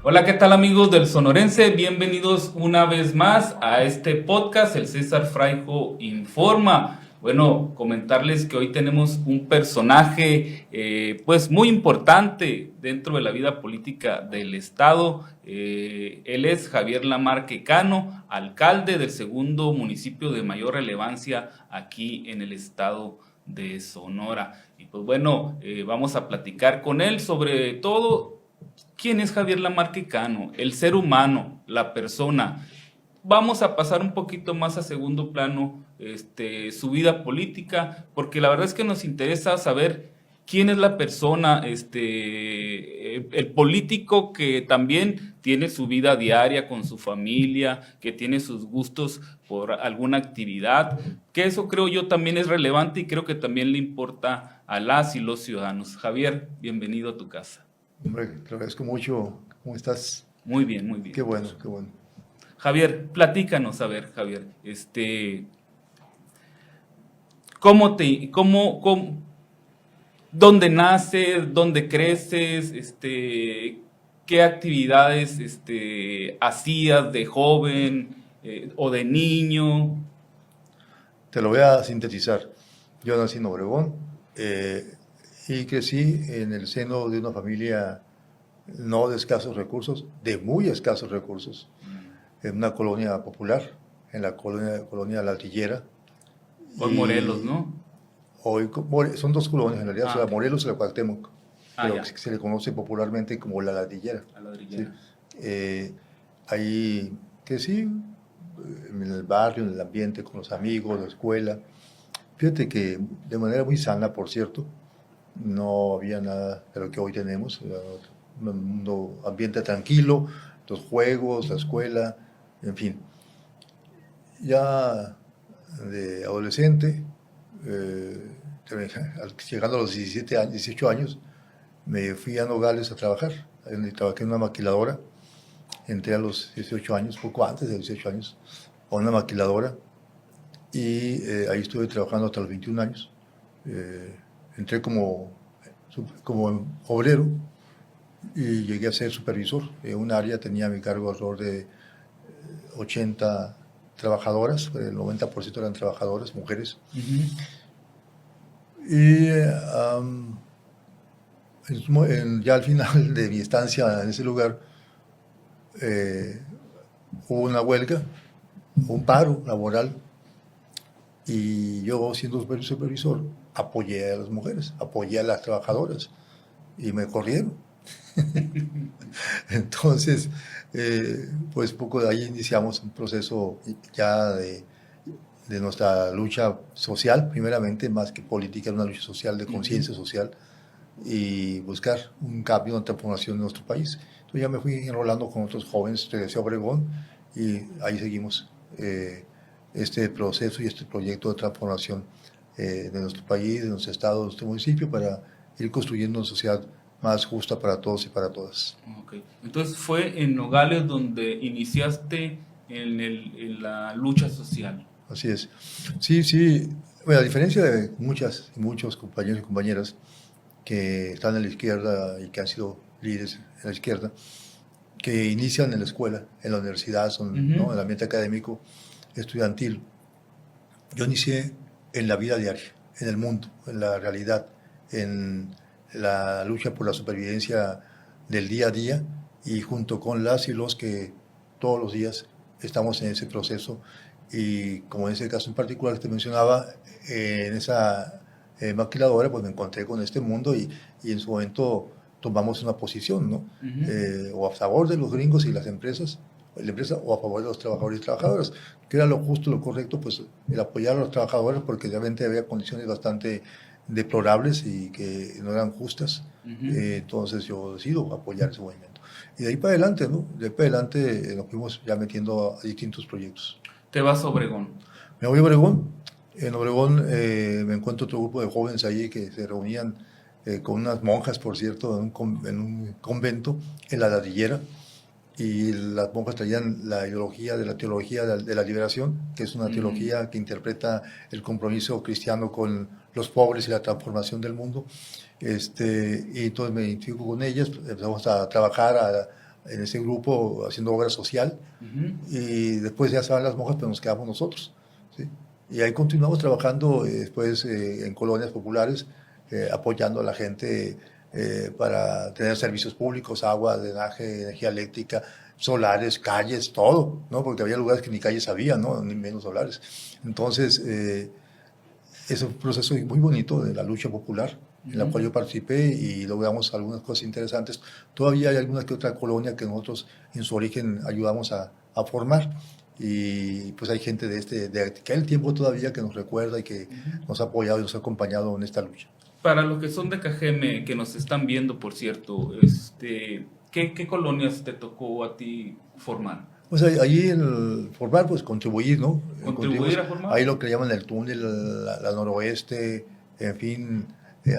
Hola, ¿qué tal amigos del Sonorense? Bienvenidos una vez más a este podcast, el César Fraijo Informa. Bueno, comentarles que hoy tenemos un personaje pues muy importante dentro de la vida política del estado. Él es Javier Lamarque Cano, alcalde del segundo municipio de mayor relevancia aquí en el estado de Sonora. Y pues bueno, vamos a platicar con él sobre todo. ¿Quién es Javier Lamarque Cano? El ser humano, la persona. Vamos a pasar un poquito más a segundo plano su vida política, porque la verdad es que nos interesa saber quién es la persona, el político que también tiene su vida diaria con su familia, que tiene sus gustos por alguna actividad, que eso creo yo también es relevante y creo que también le importa a las y los ciudadanos. Javier, bienvenido a tu casa. Hombre, te agradezco mucho. ¿Cómo estás? Muy bien, muy bien. Qué bueno, qué bueno. Javier, platícanos, a ver, Javier, ¿cómo dónde naces, dónde creces, qué actividades, hacías de joven o de niño? Te lo voy a sintetizar. Yo nací en Obregón y crecí en el seno de una familia no de escasos recursos, de muy escasos recursos, en una colonia popular, en la colonia La Artillera. Por Morelos, ¿no? Hoy son dos colonias en realidad, la Ok. Morelos y la Cuauhtémoc, pero Ya, que se le conoce popularmente como La Ladrillera. a ¿Sí? ladrillera. Ahí crecí en el barrio, en el ambiente, con los amigos, la escuela. Fíjate que de manera muy sana, por cierto, no había nada de lo que hoy tenemos, era un ambiente tranquilo, los juegos, la escuela, en fin. Ya de adolescente, eh, llegando a los 17 años, 18 años, me fui a Nogales a trabajar. Trabajé en una maquiladora. Entré a los 18 años, poco antes de los 18 años, a una maquiladora y ahí estuve trabajando hasta los 21 años. Entré como obrero y llegué a ser supervisor. En un área tenía a mi cargo alrededor de 80 trabajadoras, el 90% eran trabajadoras, mujeres. Y ya al final de mi estancia en ese lugar, hubo una huelga, un paro laboral, y yo, siendo supervisor, apoyé a las mujeres, apoyé a las trabajadoras, y me corrieron. Entonces, pues poco de ahí iniciamos un proceso ya de nuestra lucha social, primeramente, más que política, una lucha social, de conciencia social, y buscar un cambio, una transformación en nuestro país. Entonces ya me fui enrolando con otros jóvenes de Obregón y ahí seguimos este proceso y este proyecto de transformación de nuestro país, de nuestro estado, de nuestro municipio, para ir construyendo una sociedad más justa para todos y para todas. Okay. Entonces fue en Nogales donde iniciaste en la lucha social. Así es. Sí, sí. Bueno, a diferencia de muchas y muchos compañeros y compañeras que están en la izquierda y que han sido líderes en la izquierda, que inician en la escuela, en la universidad, ¿no? En el ambiente académico, estudiantil. Yo inicié en la vida diaria, en el mundo, en la realidad, en la lucha por la supervivencia del día a día, y junto con las y los que todos los días estamos en ese proceso. Y como en ese caso en particular que te mencionaba, en esa maquiladora, pues me encontré con este mundo y en su momento tomamos una posición, ¿no? O a favor de los gringos y las empresas, la empresa, o a favor de los trabajadores y trabajadoras, que era lo justo, lo correcto, pues el apoyar a los trabajadores, porque realmente había condiciones bastante deplorables y que no eran justas. Entonces yo decido apoyar ese movimiento. Y de ahí para adelante, ¿no? De ahí para adelante nos fuimos ya metiendo a distintos proyectos. Te vas a Obregón. Me voy a Obregón. En Obregón me encuentro otro grupo de jóvenes allí que se reunían con unas monjas, por cierto, en un convento en la Ladrillera, y las monjas traían la ideología de la teología de la liberación, que es una teología que interpreta el compromiso cristiano con los pobres y la transformación del mundo. Y entonces me identifico con ellas, empezamos a trabajar, en ese grupo haciendo obra social, y después ya se van las monjas, pero nos quedamos nosotros, ¿sí? Y ahí continuamos trabajando después en colonias populares, apoyando a la gente para tener servicios públicos, agua, drenaje, energía eléctrica, solares, calles, todo, ¿no? Porque había lugares que ni calles había, ¿no? Ni menos solares. Entonces, es un proceso muy bonito de la lucha popular en la cual yo participé y logramos algunas cosas interesantes. Todavía hay alguna que otra colonia que nosotros en su origen ayudamos a formar, y pues hay gente de aquel tiempo todavía que nos recuerda y que nos ha apoyado y nos ha acompañado en esta lucha. Para los que son de Cajeme, que nos están viendo, por cierto, ¿qué colonias te tocó a ti formar? Pues allí en el formar, pues contribuir, ¿no? ¿Contribuir a formar? Ahí lo que llaman el túnel, la noroeste, en fin,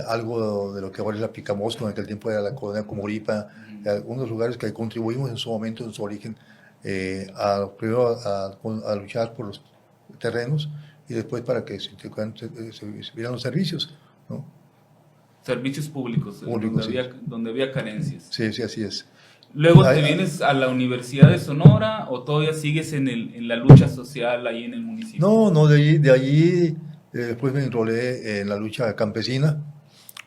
algo de lo que ahora es la Picamosco, en aquel tiempo era la colonia Comoripa, algunos lugares que contribuimos en su momento, en su origen, primero a luchar por los terrenos y después para que se vieran los servicios, ¿no? Servicios públicos, donde había carencias. Sí, sí, así es. ¿Luego te vienes a la Universidad de Sonora o todavía sigues en la lucha social ahí en el municipio? No, de allí después me enrolé en la lucha campesina,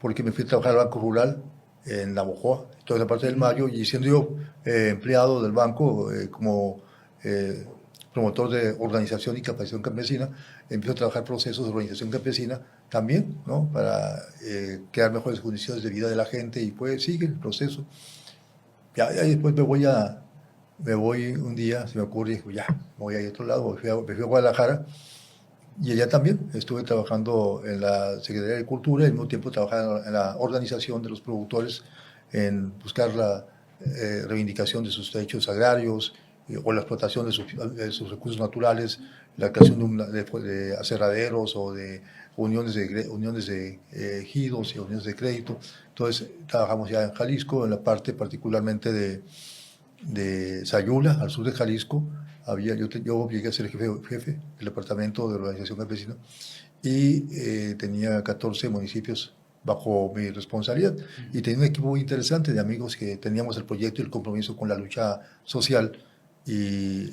porque me fui a trabajar al Banco Rural en Navojoa, toda la parte del Mayo, y siendo yo empleado del banco como promotor de organización y capacitación campesina, empiezo a trabajar procesos de organización campesina también, ¿no? Para crear mejores condiciones de vida de la gente, y pues sigue el proceso. Ya después me voy un día, se me ocurre, y digo, ya, me voy a ir a otro lado, me fui a Guadalajara, y allá también estuve trabajando en la Secretaría de Cultura y al mismo tiempo trabajando en la organización de los productores, en buscar la reivindicación de sus derechos agrarios o la explotación de sus recursos naturales, la creación de aserraderos o de uniones de ejidos y uniones de crédito. Entonces trabajamos ya en Jalisco, en la parte particularmente de Sayula, al sur de Jalisco. Yo llegué a ser jefe del departamento de organización campesina y tenía 14 municipios bajo mi responsabilidad, y tenía un equipo muy interesante de amigos que teníamos el proyecto y el compromiso con la lucha social, y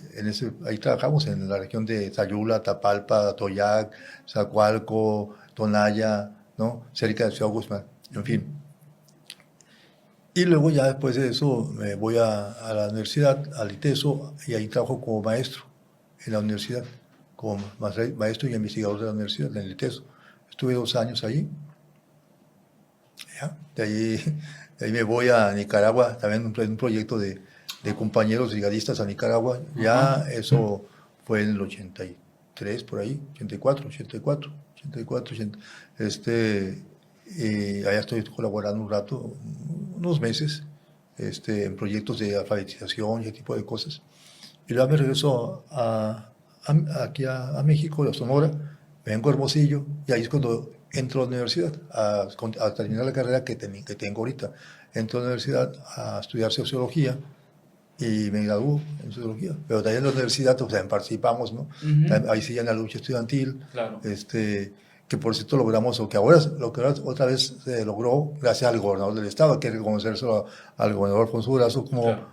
ahí trabajamos en la región de Sayula, Tapalpa, Toyac, Zacualco, Tonaya, ¿no? Cerca de Ciudad Guzmán, en fin. Y luego ya después de eso me voy a la universidad, al ITESO, y ahí trabajo como maestro en la universidad, como maestro y investigador de la universidad, en el ITESO. Estuve 2 años ahí. ¿Ya? De ahí me voy a Nicaragua, también un proyecto de compañeros brigadistas a Nicaragua. Ya eso fue en el 83, por ahí, 84. Y allá estoy colaborando un rato, unos meses, en proyectos de alfabetización y ese tipo de cosas. Y luego me regreso aquí a México, a Sonora, me vengo a Hermosillo, y ahí es cuando entro a la universidad, a terminar la carrera que tengo ahorita. Entro a la universidad a estudiar sociología y me graduó en sociología. Pero también en la universidad, o sea, participamos, ¿no? Ahí sí ya en la lucha estudiantil. Claro. Que por cierto logramos, lo que ahora otra vez se logró gracias al gobernador del estado. Hay que reconocérselo al gobernador Alfonso Durazo, como claro,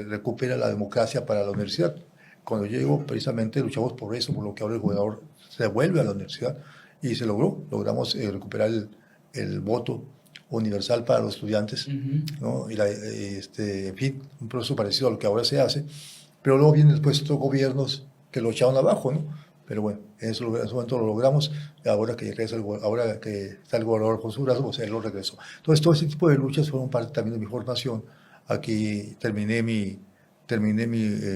recupera la democracia para la universidad. Cuando yo llego, precisamente luchamos por eso, por lo que ahora el gobernador se devuelve a la universidad, y se logramos recuperar el voto universal para los estudiantes, ¿no? Y en fin, un proceso parecido a lo que ahora se hace, pero luego vienen después otros gobiernos que lo echaron abajo, ¿no? Pero bueno, en ese momento lo logramos, y ahora que está el gobernador Alfonso Durazo, pues él lo regresó. Entonces, todo ese tipo de luchas fueron parte también de mi formación. Aquí terminé mi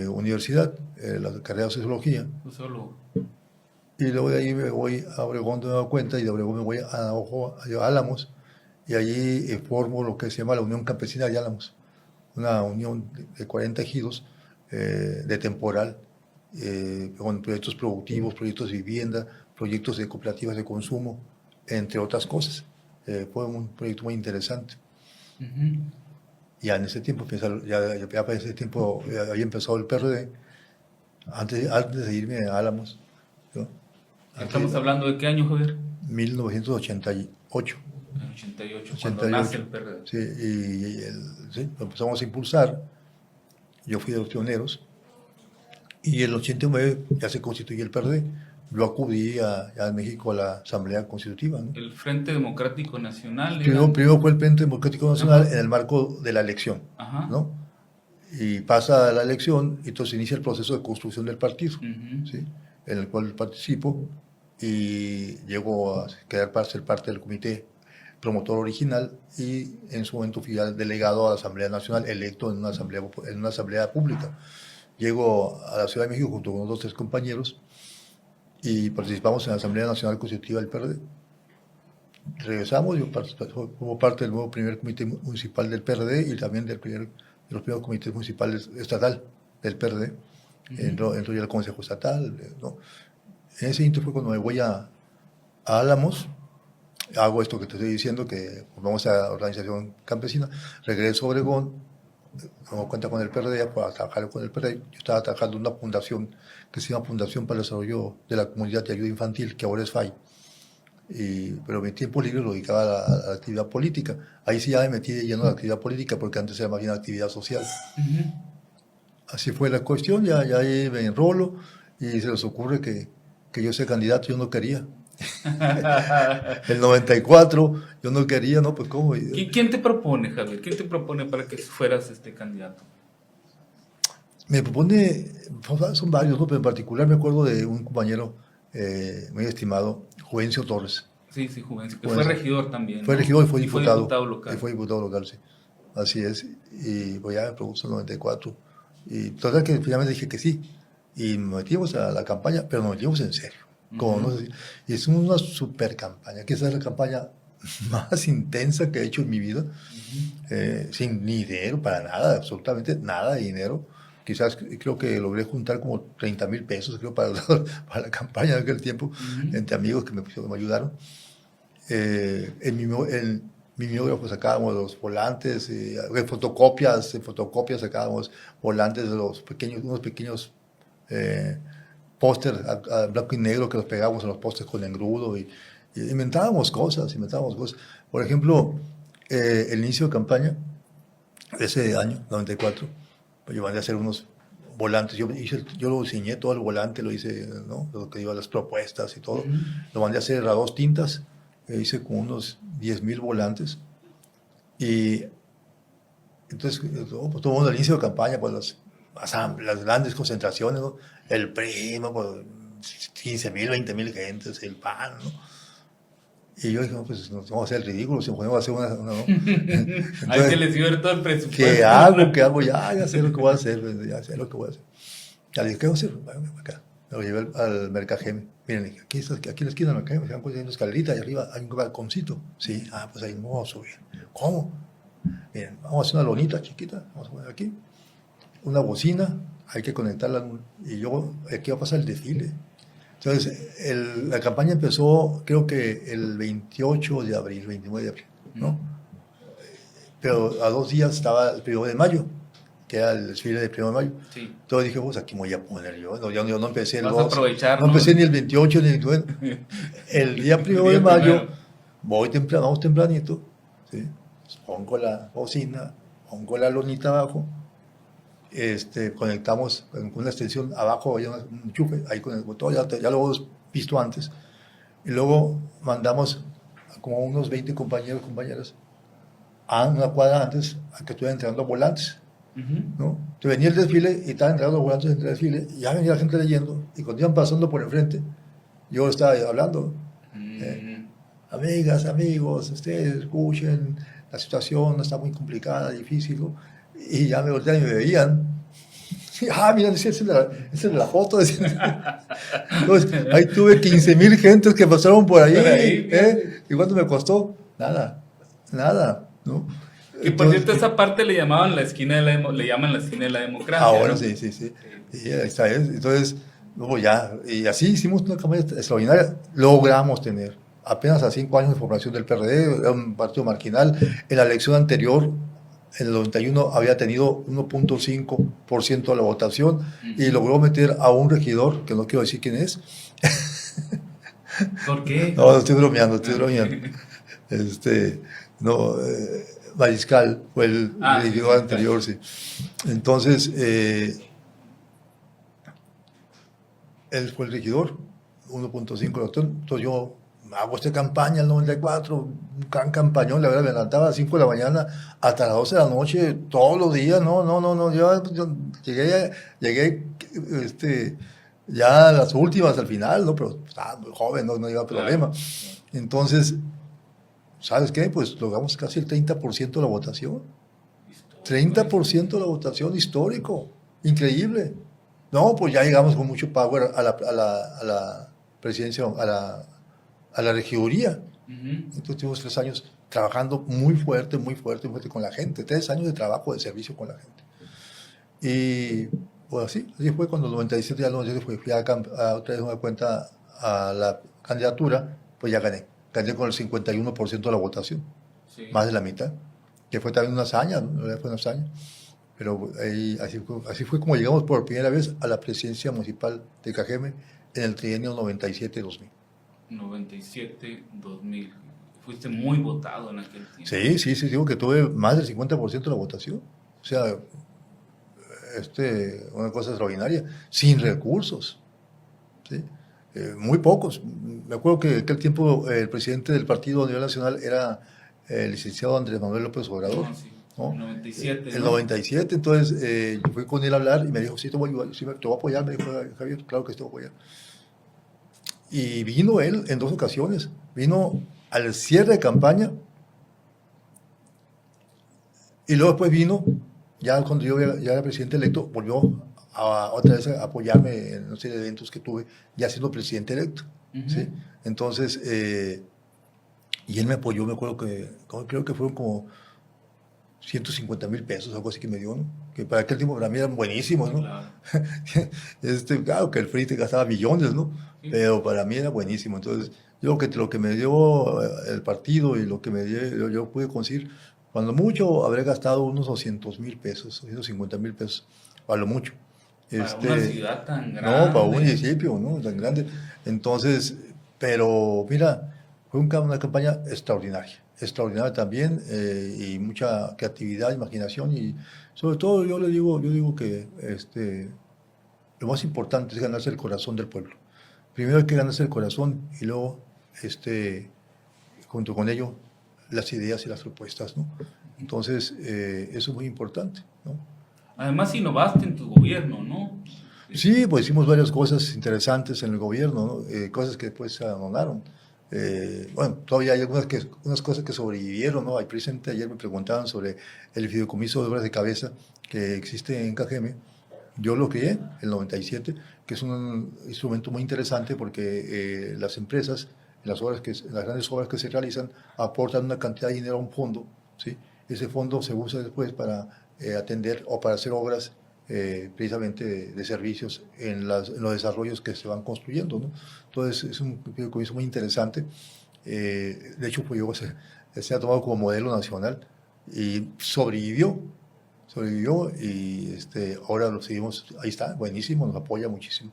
universidad, la carrera de sociología. Y luego de ahí me voy a Obregón de nueva cuenta, y de Obregón me voy a Álamos, y allí formo lo que se llama la Unión Campesina de Álamos, una unión de 40 ejidos de temporal, con proyectos productivos, proyectos de vivienda, proyectos de cooperativas de consumo, entre otras cosas. Fue un proyecto muy interesante. Ya en ese tiempo, ya para ese tiempo había empezado el PRD, antes de irme a Álamos, ¿no? ¿Estamos hablando de qué año, Javier? 1988. 88, cuando nace el PRD. Sí, sí, lo empezamos a impulsar, yo fui de los pioneros, y en el 89 ya se constituye el PRD. Yo acudí ya en México a la Asamblea Constitutiva, ¿no? El Frente Democrático Nacional. Primero fue el Frente Democrático Nacional. Ajá. En el marco de la elección, Ajá. ¿no? Y pasa la elección y entonces inicia el proceso de construcción del partido, ¿sí? En el cual participo y llego a ser parte del comité promotor original, y en su momento fui delegado a la Asamblea Nacional, electo en una asamblea pública. Llego a la Ciudad de México junto con otros 3 compañeros y participamos en la Asamblea Nacional Constitutiva del PRD. Regresamos, yo como parte del nuevo primer comité municipal del PRD y también de los primeros comités municipales estatal del PRD. Entro ya al Consejo Estatal, ¿no? En ese intento fue cuando me voy a Álamos, hago esto que te estoy diciendo, que vamos a la organización campesina, regreso a Obregón, me doy cuenta con el PRD, para trabajar con el PRD. Yo estaba trabajando en una fundación que se llama Fundación para el Desarrollo de la Comunidad de Ayuda Infantil, que ahora es FAI. Pero mi tiempo libre lo dedicaba a la actividad política. Ahí sí ya me metí de lleno a la actividad política, porque antes era más bien actividad social. Así fue la cuestión, ya ahí me enrolo y se les ocurre que yo sea candidato. Yo no quería. El 94, yo no quería, ¿no? Pues ¿cómo? ¿Quién te propone, Javier? ¿Quién te propone para que fueras candidato? Me propone, son varios, ¿no? Pero en particular me acuerdo de un compañero muy estimado, Juvencio Torres. Sí, Juvencio, que fue regidor también, ¿no? Fue regidor y fue diputado. Local. Y fue diputado local, sí. Así es. Y pues ya me propuso el 94. Y total que finalmente dije que sí. Y nos metimos a la campaña, pero nos metimos en serio. Como, no sé, y es una super campaña, que esa es la campaña más intensa que he hecho en mi vida, sin ni dinero para nada, absolutamente nada de dinero. Quizás creo que logré juntar como 30,000 pesos, creo, para la campaña de aquel tiempo, entre amigos que me ayudaron. En mi miógrafo sacábamos los volantes, en fotocopias sacábamos volantes de unos pequeños póster a blanco y negro que los pegábamos en los pósters con engrudo, y inventábamos cosas. Por ejemplo, el inicio de campaña de ese año, 94, pues yo mandé a hacer unos volantes. Yo lo diseñé todo el volante, lo hice, ¿no? Lo que iba a las propuestas y todo. Lo mandé a hacer a 2 tintas, hice como unos 10,000 volantes. Y entonces, todo el mundo al inicio de campaña, pues las grandes concentraciones, ¿no? El PRI, ¿no? Pues 15,000, 20,000 gentes, el PAN, ¿no? Y yo dije, no, pues nos vamos a hacer el ridículo, si podemos hacer una ¿no? Entonces, hay que les dio todo el presupuesto. ¿Qué hago? Ya sé lo que voy a hacer, ya sé lo que voy a hacer. Ya le dije, ¿qué voy a hacer? Bueno, acá. Me lo llevé al Mercajeme. Miren, aquí en la esquina del Mercajeme, se van poniendo una escalerita, y arriba hay un balconcito. Sí, pues ahí no vamos a subir. ¿Cómo? Miren, vamos a hacer una lonita chiquita, vamos a poner aquí, una bocina, hay que conectarla, y luego aquí va a pasar el desfile. Entonces, la campaña empezó, creo que el 28 de abril, 29 de abril, ¿no? Pero a 2 días estaba el 1 de mayo, que era el desfile del 1 de mayo. Sí. Entonces dije, pues aquí me voy a poner yo. No, yo no empecé el 2. No empecé ni el 28 ni el 29. El día 1 de mayo, vamos tempranito, ¿sí? Pongo la bocina, pongo la lonita abajo, conectamos con una extensión abajo, hay un enchufe, ahí con el botón, ya lo hemos visto antes, y luego mandamos como unos 20 compañeros y compañeras a una cuadra antes a que estuvieran entregando volantes, ¿no? Entonces venía el desfile y estaban entregando volantes entre el desfile, y ya venía la gente leyendo, y cuando iban pasando por enfrente, yo estaba hablando, amigas, amigos, ustedes escuchen, la situación está muy complicada, difícil, ¿no? Y ya me voltean y me veían. Mira, esa es la foto. Entonces, ahí tuve 15,000 gentes que pasaron por ahí. ¿Y cuánto me costó? Nada, ¿no? Y por cierto, esa parte le llaman la esquina de la democracia. Ahora ¿no? sí. Y ahí está. Entonces, luego ya, y así hicimos una campaña extraordinaria. Logramos tener apenas a 5 años de formación del PRD, era un partido marginal. En la elección anterior, en el 91, había tenido 1.5% de la votación, y logró meter a un regidor, que no quiero decir quién es. ¿Por qué? No, estoy bromeando. Mariscal fue el regidor sí, anterior, sí. Entonces, él fue el regidor, 1.5 latón. Entonces yo hago esta campaña, el 94, un gran campañón, la verdad, me levantaba a las 5 de la mañana hasta las 12 de la noche, todos los días, no, yo llegué, ya a las últimas al final, ¿no? Pero estaba muy joven, no iba a problema. Entonces, ¿sabes qué? Pues logramos casi el 30% de la votación. 30% de la votación, histórico, increíble. No, pues ya llegamos con mucho power a la presidencia, a la regiduría. Entonces tuvimos 3 años trabajando muy fuerte con la gente. 3 años de trabajo, de servicio con la gente. Y pues así fue cuando en el 97 fui otra vez me cuenta a la candidatura, pues ya gané. Gané con el 51% de la votación, sí. Más de la mitad, que fue también una hazaña, ¿no? Fue una hazaña. Pero así fue como llegamos por primera vez a la presidencia municipal de Cajeme en el trienio 97-2000. 97-2000. Fuiste muy votado en aquel tiempo. Sí, digo que tuve más del 50% de la votación. O sea, una cosa extraordinaria, sin recursos. ¿Sí? Muy pocos. Me acuerdo que en aquel tiempo el presidente del partido a nivel nacional era el licenciado Andrés Manuel López Obrador. Sí. ¿No? 97. El 97, entonces yo fui con él a hablar y me dijo, sí, te voy a ayudar, sí, te voy a apoyar, me dijo Javier, claro que te voy a apoyar. Y vino él en 2 ocasiones, vino al cierre de campaña y luego después vino, ya cuando yo ya era presidente electo, volvió otra vez a apoyarme en una serie de eventos que tuve, ya siendo presidente electo. ¿Sí? Entonces, y él me apoyó, me acuerdo creo que fueron como 150,000 pesos, algo así que me dio, ¿no? Que para aquel tiempo para mí eran buenísimos, ¿no? Claro, claro que el PRI te gastaba millones, ¿no? Sí. Pero para mí era buenísimo. Entonces, yo creo que lo que me dio el partido y lo que me dio, yo pude conseguir, cuando mucho habré gastado unos 200,000 pesos, 250,000 pesos, a lo mucho. Para una ciudad tan grande. No, para un municipio, ¿no? Tan grande. Entonces, pero mira, fue una campaña extraordinaria también, y mucha creatividad, imaginación, y sobre todo yo digo que lo más importante es ganarse el corazón del pueblo. Primero hay que ganarse el corazón y luego, junto con ello, las ideas y las propuestas, ¿no? Entonces, eso es muy importante, ¿no? Además, innovaste en tu gobierno, ¿no? Sí, pues hicimos varias cosas interesantes en el gobierno, ¿no? Cosas que después se abandonaron. Bueno, todavía hay unas cosas que sobrevivieron, ¿no? Precisamente ayer me preguntaban sobre el fideicomiso de obras de cabeza que existe en Cajeme. Yo lo creé en el 97, que es un instrumento muy interesante porque las empresas, las grandes obras que se realizan, aportan una cantidad de dinero a un fondo, ¿sí? Ese fondo se usa después para atender o para hacer obras precisamente de servicios en los desarrollos que se van construyendo, ¿no? Entonces es un fideicomiso muy interesante. De hecho, pues se ha tomado como modelo nacional y sobrevivió y ahora lo seguimos, ahí está, buenísimo, nos apoya muchísimo.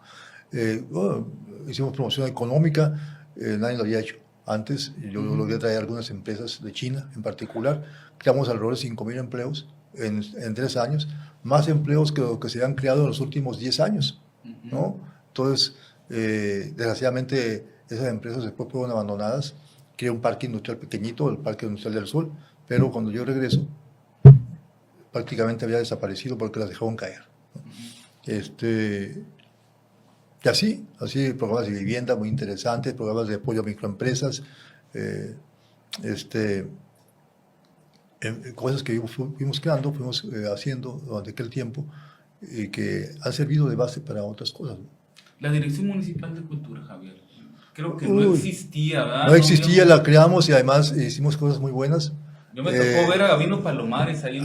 Bueno, hicimos promoción económica, nadie lo había hecho antes. Yo logré traer algunas empresas de China en particular, creamos alrededor de 5,000 empleos en 3 años, más empleos que lo que se han creado en los últimos 10 años, ¿no? Entonces, desgraciadamente, esas empresas después fueron abandonadas. Creé un parque industrial pequeñito, el Parque Industrial del Sol, pero cuando yo regreso, prácticamente había desaparecido porque las dejaron caer, ¿no? Y así, programas de vivienda muy interesantes, programas de apoyo a microempresas, cosas que fuimos creando, fuimos haciendo durante aquel tiempo y que han servido de base para otras cosas, ¿no? La Dirección Municipal de Cultura, Javier, creo que no existía, ¿verdad? No existía, la creamos y además hicimos cosas muy buenas. Yo me tocó ver a Gabino Palomares ahí.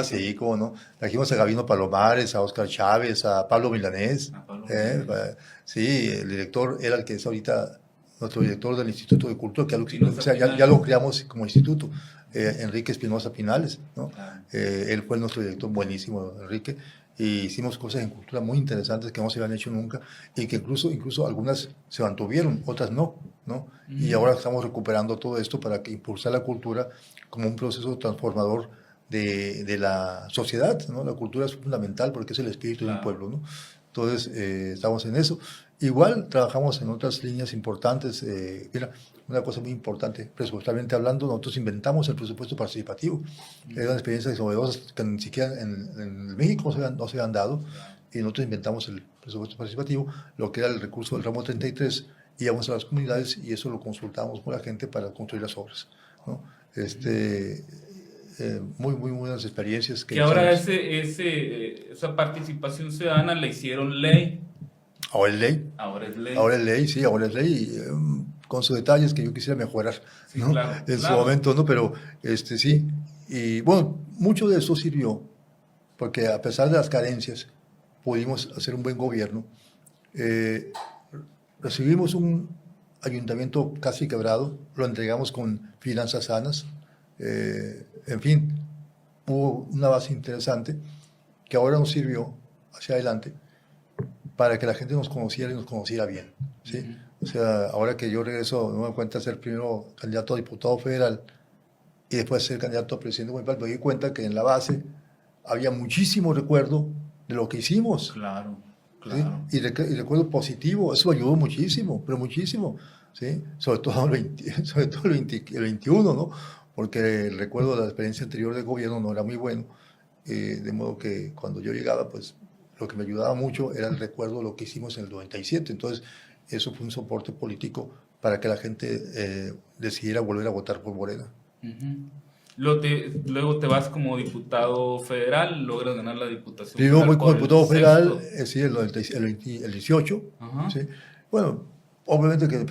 Sí, cómo no. Trajimos a Gabino Palomares, a Óscar Chávez, a Pablo Milanés. Sí, el director era el que es ahorita nuestro director del Instituto de Cultura, que ya lo creamos como instituto, Enrique Espinosa Pinales, ¿no? Claro. Él fue nuestro director, buenísimo, Enrique, y hicimos cosas en cultura muy interesantes que no se habían hecho nunca y que incluso algunas se mantuvieron, otras no. ¿no? Y ahora estamos recuperando todo esto para que impulsar la cultura como un proceso transformador de la sociedad, ¿no? La cultura es fundamental porque es el espíritu de un pueblo, ¿no? Entonces, estamos en eso. Igual trabajamos en otras líneas importantes. Mira, una cosa muy importante, presupuestalmente hablando, nosotros inventamos el presupuesto participativo. Eran experiencias novedosas que ni siquiera en México no se han dado, y nosotros inventamos el presupuesto participativo, lo que era el recurso del ramo 33, íbamos a las comunidades y eso lo consultábamos con la gente para construir las obras, ¿no? Muy buenas experiencias. Que ahora esa participación ciudadana la hicieron ley. Ahora es ley. Ahora es ley. Ahora es ley, sí, ahora es ley, con sus detalles que yo quisiera mejorar, sí, ¿no? Claro, en su momento, ¿no? Pero sí. Y bueno, mucho de eso sirvió, porque a pesar de las carencias, pudimos hacer un buen gobierno. Recibimos un ayuntamiento casi quebrado, lo entregamos con finanzas sanas. En fin, hubo una base interesante que ahora nos sirvió hacia adelante para que la gente nos conociera y nos conociera bien, ¿sí? O sea, ahora que yo regreso, me doy cuenta de ser primero candidato a diputado federal y después ser candidato a presidente municipal, me di cuenta que en la base había muchísimo recuerdo de lo que hicimos. Claro. ¿Sí? Y recuerdo positivo, eso ayudó muchísimo, pero muchísimo, ¿sí? Sobre todo el 21, ¿no? Porque el recuerdo de la experiencia anterior de gobierno no era muy bueno, de modo que cuando yo llegaba, pues lo que me ayudaba mucho era el recuerdo de lo que hicimos en el 97. Entonces, eso fue un soporte político para que la gente decidiera volver a votar por Morena. Luego te vas como diputado federal, logras ganar la diputación federal. Yo voy como diputado federal, sí, el 18. ¿Sí? Bueno, obviamente que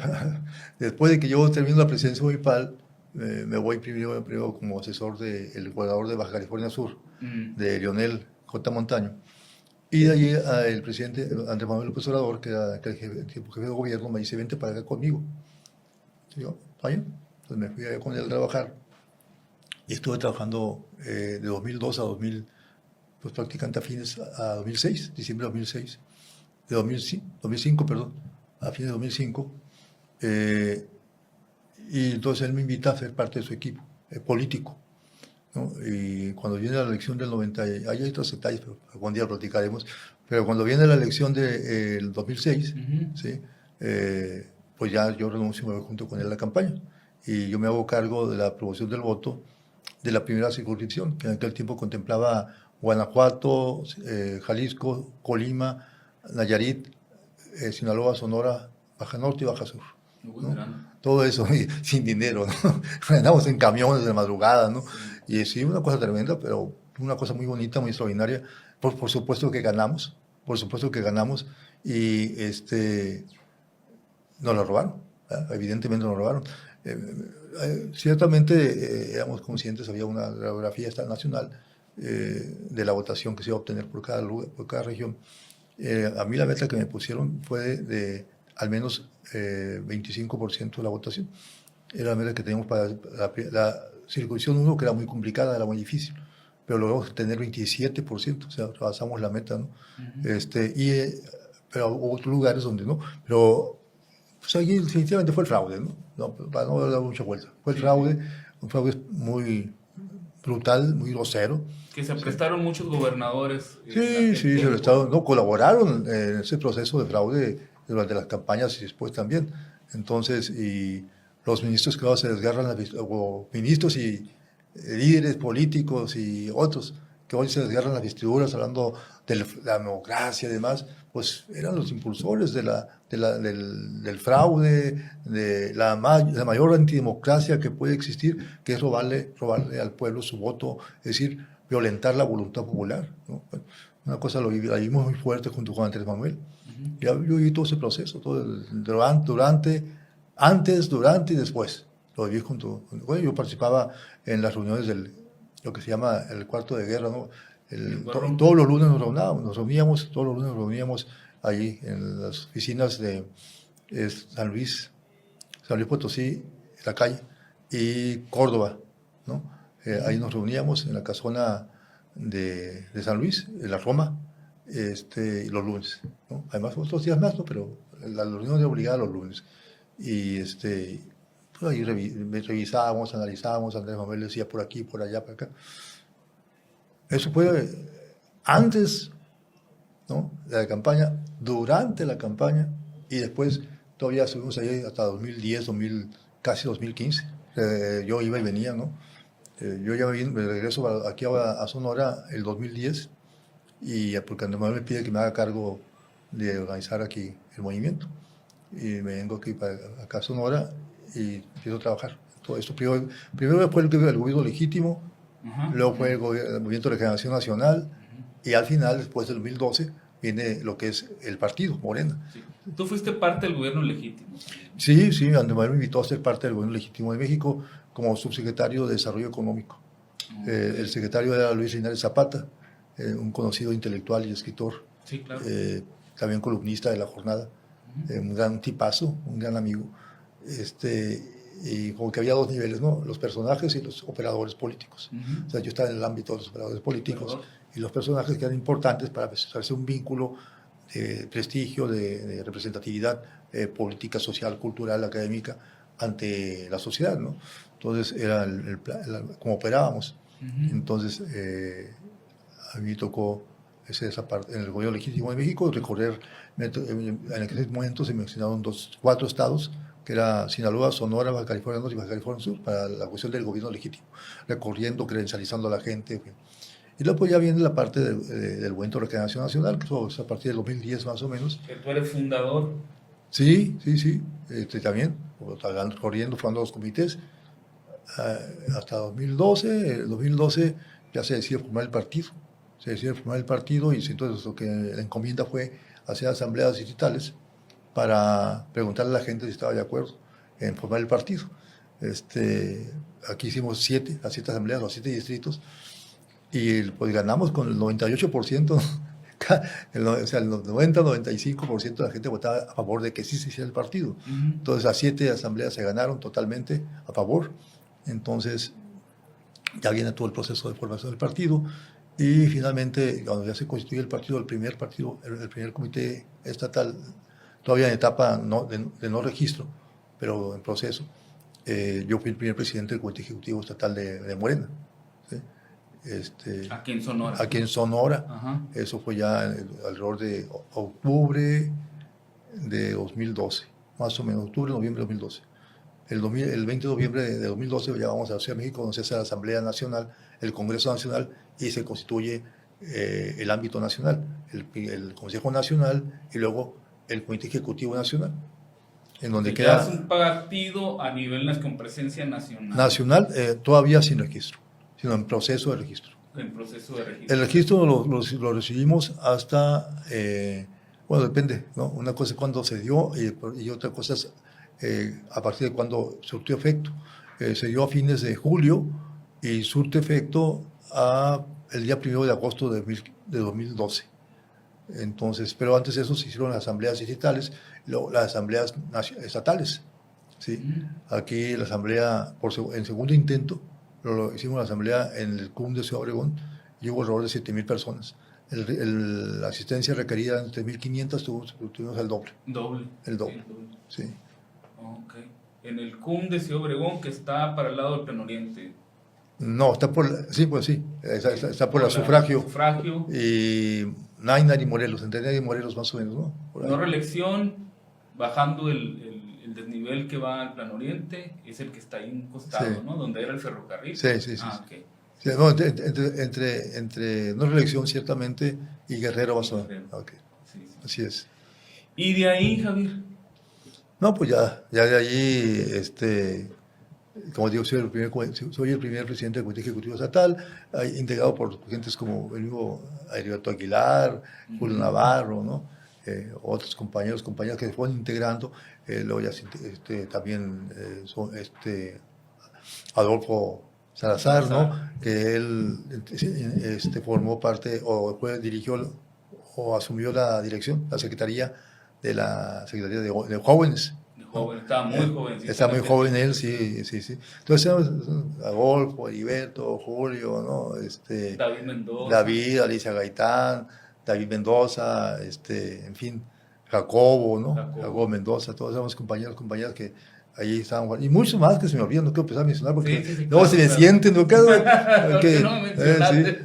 después de que yo termino la presidencia municipal, me voy primero como asesor del gobernador de Baja California Sur, de Leonel J. Montaño. Y de allí el presidente Andrés Manuel López Obrador, que era el jefe de gobierno, me dice, vente para acá conmigo. Y yo, vaya. Entonces me fui con él a trabajar. Y estuve trabajando de 2002 a 2000, pues prácticamente a 2006, diciembre de 2006. De 2005, perdón, a fines de 2005. Y entonces él me invita a ser parte de su equipo político, ¿no? Y cuando viene la elección del 90, hay otros detalles, pero algún día platicaremos, pero cuando viene la elección del 2006, ¿sí? Pues ya yo renuncio y me voy junto con él a la campaña. Y yo me hago cargo de la promoción del voto de la primera circunscripción, que en aquel tiempo contemplaba Guanajuato, Jalisco, Colima, Nayarit, Sinaloa, Sonora, Baja Norte y Baja Sur, ¿no? Todo eso sin dinero, ¿no? Andamos en camiones de madrugada, ¿no? Y sí, una cosa tremenda, pero una cosa muy bonita, muy extraordinaria. Por supuesto que ganamos, y nos lo robaron, evidentemente nos lo robaron. Ciertamente éramos conscientes, había una radiografía nacional de la votación que se iba a obtener por cada región. A mí la meta que me pusieron fue de al menos 25% de la votación. Era la meta que teníamos para la circunscripción 1, que era muy complicada, era muy difícil, pero logramos tener 27%, o sea, rebasamos la meta, ¿no? Pero hubo otros lugares donde no, pero pues allí definitivamente fue el fraude, ¿no? Para no dar mucha vuelta. Fue el fraude, un fraude muy brutal, muy grosero. Que se prestaron muchos gobernadores. Sí, no colaboraron en ese proceso de fraude durante las campañas y después también. Entonces, y los ministros que ahora se desgarran, o ministros y líderes políticos y otros que hoy se desgarran las vestiduras hablando de la democracia y demás, pues eran los impulsores del fraude, de la mayor antidemocracia que puede existir, que es robarle al pueblo su voto, es decir, violentar la voluntad popular, ¿no? Una cosa la vimos muy fuerte junto con Andrés Manuel. Yo viví todo ese proceso, antes, durante y después. Lo viví bueno, yo participaba en las reuniones lo que se llama el cuarto de guerra, ¿no? Todos los lunes nos reuníamos allí en las oficinas de San Luis Potosí, en la calle, y Córdoba, ¿no? Ahí nos reuníamos en la casona de San Luis, en la Roma, los lunes, ¿no? Además otros días más, ¿no? Pero la reunión era obligada los lunes. y pues ahí revisábamos, analizábamos, Andrés Manuel decía por aquí, por allá, por acá. Eso fue antes, ¿no?, de la campaña, durante la campaña, y después todavía estuvimos ahí hasta 2010, casi 2015. Yo iba y venía, ¿no? Yo ya me regreso aquí a Sonora el 2010, y porque Andrés Manuel me pide que me haga cargo de organizar aquí el movimiento. Y me vengo aquí acá a Sonora y empiezo a trabajar. Todo esto primero fue el gobierno legítimo, luego fue el movimiento de regeneración nacional, y al final, después del 2012, viene lo que es el partido, Morena. Sí. ¿Tú fuiste parte del gobierno legítimo? Sí, Andrés Manuel me invitó a ser parte del gobierno legítimo de México como subsecretario de Desarrollo Económico. El secretario era Luis Linares Zapata, un conocido intelectual y escritor, sí, claro. También columnista de La Jornada, un gran tipazo, un gran amigo, y como que había dos niveles, ¿no?, los personajes y los operadores políticos. O sea, yo estaba en el ámbito de los operadores políticos y los personajes que eran importantes para hacerse un vínculo de prestigio, de representatividad política, social, cultural, académica ante la sociedad, ¿no? Entonces era como operábamos. Entonces a mí me tocó esa parte en el gobierno legítimo de México, recorrer. En aquel momento se mencionaron 4 estados, que era Sinaloa, Sonora, Baja California Norte y Baja California Sur, para la cuestión del gobierno legítimo, recorriendo, credencializando a la gente. Y luego ya viene la parte del movimiento de regeneración nacional, que es a partir del 2010 más o menos. ¿Que tú eres fundador? Sí. También, corriendo, formando los comités, hasta 2012. En 2012 ya se decide formar el partido. Y entonces lo que la encomienda fue hacer asambleas distritales para preguntarle a la gente si estaba de acuerdo en formar el partido. Aquí hicimos 7 asambleas, los 7 distritos, y pues ganamos con el 98%, o sea, el 90-95% de la gente votaba a favor de que sí se hiciera el partido. Entonces las 7 asambleas se ganaron totalmente a favor. Entonces ya viene todo el proceso de formación del partido, y finalmente, cuando ya se constituye el partido, el primer comité estatal, todavía en etapa de no registro, pero en proceso, yo fui el primer presidente del comité ejecutivo estatal de Morena, ¿sí? Aquí en Sonora. Aquí en Sonora. Eso fue ya alrededor de octubre de 2012, más o menos, noviembre de 2012. El 20 de noviembre de 2012 ya vamos a la Ciudad de México, donde se hace la Asamblea Nacional, el Congreso Nacional, y se constituye el ámbito nacional, el Consejo Nacional y luego el Comité Ejecutivo Nacional, en donde queda... Es un partido a nivel con presencia nacional. Nacional, todavía sin registro, sino en proceso de registro. En proceso de registro. El registro lo recibimos hasta, bueno, depende, ¿no? Una cosa es cuando se dio y otra cosa es a partir de cuando surtió efecto. Se dio a fines de julio y surte efecto el día 1 de agosto de 2012. Entonces, pero antes de eso se hicieron las asambleas distritales, luego las asambleas estatales, ¿sí? Aquí la asamblea, en segundo intento, hicimos la asamblea en el CUM de Ciudad Obregón, y hubo alrededor de 7,000 personas. La asistencia requerida en 3,500, tuvimos el doble. El doble, sí. Ok. En el CUM de Ciudad Obregón, que está para el lado del Pleno Oriente. No, está por el sufragio. Y Nainari y Morelos, entre Nainari y Morelos más o menos, ¿no? No reelección, bajando el desnivel que va al Plano Oriente, es el que está ahí un costado, sí, ¿no? Donde era el ferrocarril. Sí. Okay. Sí, no, entre no reelección ciertamente y Guerrero más o menos. Okay. Sí. Así es. ¿Y de ahí, Javier? No, pues ya de allí, como digo, soy el primer presidente del Comité Ejecutivo Estatal, integrado por gentes como el mismo Heriberto Aguilar, Julio Navarro, ¿no? Otros compañeras que se fueron integrando, luego ya también Adolfo Salazar, ¿no? Que él formó parte dirigió o asumió la dirección, la Secretaría de Jóvenes. Estaba muy joven. Está muy joven él, sí. Entonces, Adolfo, Heriberto, Julio, ¿no? David Mendoza. David, Alicia Gaitán, David Mendoza, en fin, Jacobo, ¿no? Jacobo Mendoza, todos éramos compañeras que ahí estaban, y muchos más que se me olvidan, no quiero empezar a mencionar porque luego se me sienten, ¿no?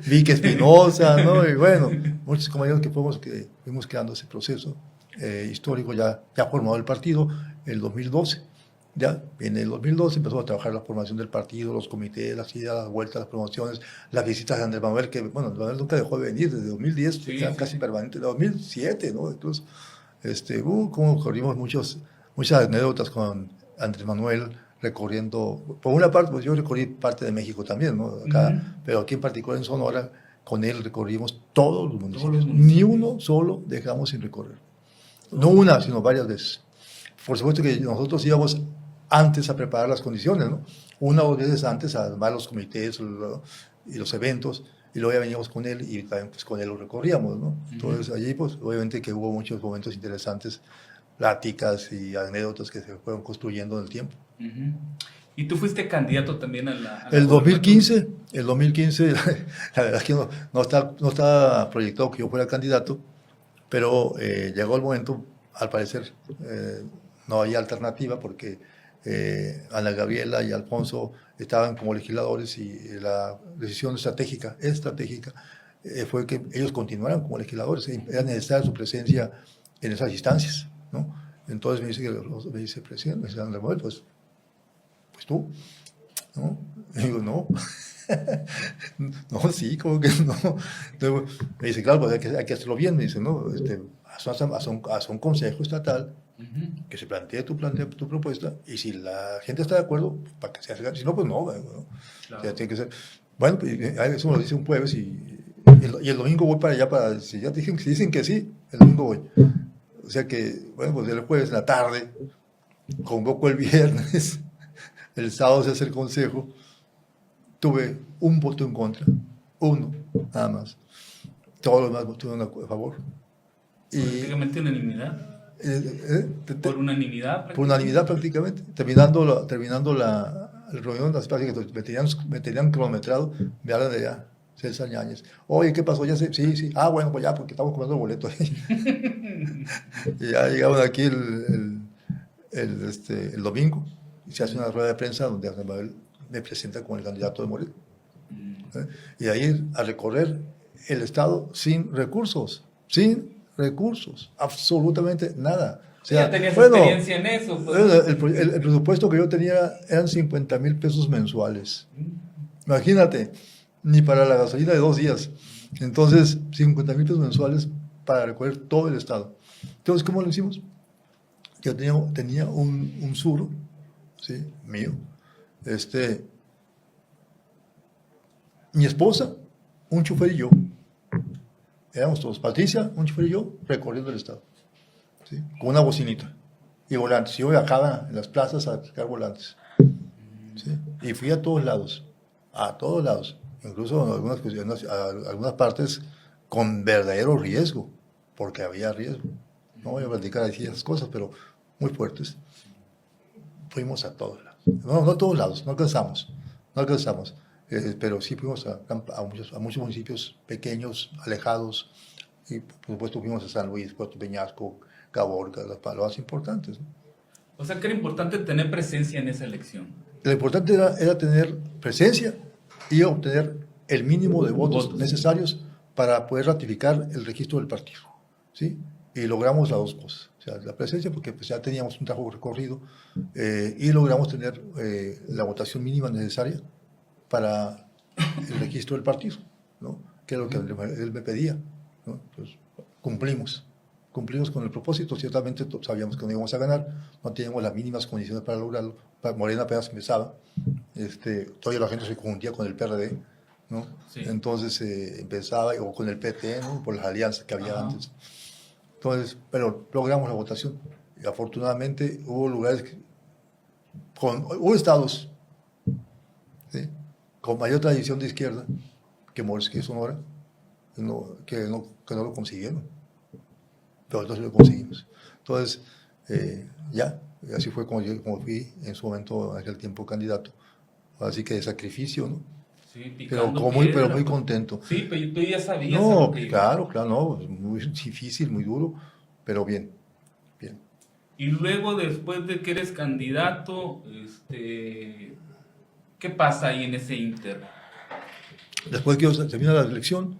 Vicky Espinosa, ¿no? Y bueno, muchos compañeros que fuimos creando ese proceso histórico, ya formado el partido, el 2012. Ya en el 2012 empezó a trabajar la formación del partido, los comités, las ideas, las vueltas, las promociones, las visitas de Andrés Manuel, que bueno, Andrés Manuel nunca dejó de venir, desde 2010, casi permanente, 2007, ¿no? Incluso, como corrimos muchas anécdotas con Andrés Manuel, recorriendo, por una parte, pues yo recorrí parte de México también, ¿no? Acá, pero aquí en particular en Sonora, con él recorrimos todos los municipios, ni uno solo dejamos sin recorrer, no una, sino varias veces. Por supuesto que nosotros íbamos antes a preparar las condiciones, ¿no? Una o dos veces antes a armar los comités y los eventos, y luego ya veníamos con él y también pues con él lo recorríamos, ¿no? Entonces allí pues obviamente que hubo muchos momentos interesantes, pláticas y anécdotas que se fueron construyendo en el tiempo. ¿Y tú fuiste candidato también a la el 2015, la verdad es que no está proyectado que yo fuera candidato, pero llegó el momento, al parecer no había alternativa porque Ana Gabriela y Alfonso estaban como legisladores y la decisión estratégica fue que ellos continuaran como legisladores. Era necesaria su presencia en esas instancias, ¿no? Entonces me dice presidente, me dice Andrés Manuel, pues tú, ¿no? Y digo, no. No, sí, como que no. Entonces, me dice, claro, pues hay que hacerlo bien. Me dice, no, haz un consejo estatal que se plantee tu propuesta, y si la gente está de acuerdo, para que se haga, si no, pues no. Claro. O sea, tiene que ser. Bueno, pues, eso me lo dice un jueves y el domingo voy para allá, si ya dicen que sí, el domingo voy. O sea que, bueno, pues el jueves en la tarde, convoco el viernes, el sábado se hace el consejo, tuve un voto en contra, uno, nada más. Todos los demás votaron a favor. Prácticamente unanimidad. Por unanimidad. Por unanimidad prácticamente. Terminando la reunión, las prácticas me tenían cronometrado, me hablan de allá, César Ñáñez. Oye, ¿qué pasó? Ya sé, sí. Ah, bueno, pues ya, porque estamos comprando el boleto. Y ya llegaron aquí el domingo y se hace una rueda de prensa donde Andrés Manuel me presenta como el candidato de Morena. Y de ahí a recorrer el estado sin recursos, absolutamente nada. O sea, ya tenías experiencia en eso. Pues. El presupuesto que yo tenía eran 50,000 pesos mensuales. Imagínate, ni para la gasolina de 2 días. Entonces, 50,000 pesos mensuales para recorrer todo el estado. Entonces, ¿cómo lo hicimos? Yo tenía un sur, ¿sí? Mío. Mi esposa, un chofer y yo. Éramos todos, Patricia, un chofer y yo, recorriendo el estado, ¿sí? Con una bocinita y volantes. Yo viajaba en las plazas a sacar volantes, ¿sí? Y fui a todos lados, incluso en algunas partes con verdadero riesgo, porque había riesgo. No voy a platicar aquí esas cosas, pero muy fuertes. Fuimos a todos lados. No a todos lados, no alcanzamos. Pero sí fuimos a muchos municipios pequeños, alejados, y por supuesto fuimos a San Luis, Puerto Peñasco, Caborca, las palabras importantes, ¿no? O sea que era importante tener presencia en esa elección. Lo importante era tener presencia y obtener el mínimo de votos necesarios para poder ratificar el registro del partido, ¿sí? Y logramos las dos cosas. O sea, la presencia, porque pues, ya teníamos un trabajo recorrido, y logramos tener la votación mínima necesaria para el registro del partido, ¿no? Que es lo que él me pedía, ¿no? Pues cumplimos con el propósito. Ciertamente sabíamos que no íbamos a ganar, no teníamos las mínimas condiciones para lograrlo. Morena apenas empezaba, todavía la gente se confundía con el PRD, ¿no? Sí. Entonces empezaba, o con el PT, ¿no? Por las alianzas que había antes. Entonces, pero logramos la votación y afortunadamente hubo lugares hubo estados, ¿sí? Con mayor tradición de izquierda que Sonora, que no lo consiguieron, pero nosotros lo conseguimos. Entonces, así fue como fui en su momento, en aquel tiempo, candidato. Así que de sacrificio, ¿no? Sí, pero muy contento. Sí, pero tú ya sabías. No, claro, no, muy difícil, muy duro, pero bien. Y luego, después de que eres candidato, ¿qué pasa ahí en ese inter? Después que termina la elección,